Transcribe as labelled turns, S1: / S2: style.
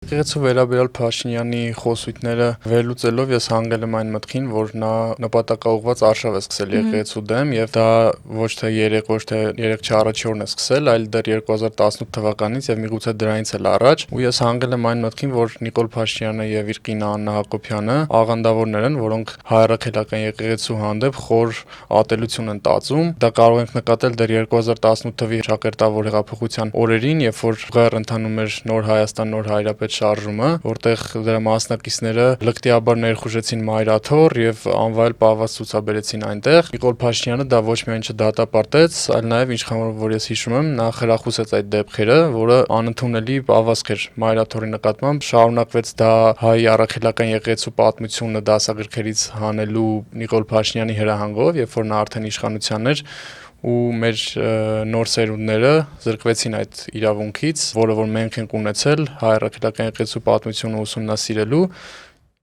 S1: Եկեղեցու վերաբերյալ Փաշինյանի խոսույթները վերլուծելով ես հանգել եմ այն մտքին, որ նա նպատակաուղղված արշավ է սկսել եկեղեցու դեմ եւ դա ոչ թե 3 4-ն է սկսել, այլ դեռ 2018 թվականից եւ միգուցե դրանից էլ առաջ, ու ես հանգել եմ այն մտքին, որ Նիկոլ Փաշինյանը եւ իր կինը Աննա Հակոբյանը աղանդավորներ են, որոնք հայրաքելական եկեղեցու հանդեպ խոր ատելություն են տածում։ Դա կարող ենք նկատել դեռ 2018 թվականի շակերտավոր հեղափոխության օրերին, երբ որ ղեռ ընթանում էր Նոր Հայաստան, Նոր Հայրապետ շարժումը, որտեղ դրա մասնակիցները լկտիաբար ներխուժեցին Մայրաթոռ եւ անվայել պահված ցուցաբերեցին այնտեղ։ Նիկոլ Փաշինյանը դա ոչ միայն չդատապարտեց, այլ նաեւ ինչքան որ ես հիշում եմ, նա խրախուսեց այդ դեպքերը, որը անընդունելի պահվածք էր Մայրաթոռի նկատմամբ։ Շարունակվեց դա հայ առաքելական եկեղեցու պատմությունը դասագրքերից հանելու Նիկոլ Փաշինյանի հրահանգով, երբ որ նա արդեն իշխանության էր ու մեր նոր սերունդները զրկվեցին այդ իրավունքից, որը որ մենք ենք ունեցել հայ առաքելական եկեղեցու պատմությունը ուսումնասիրելու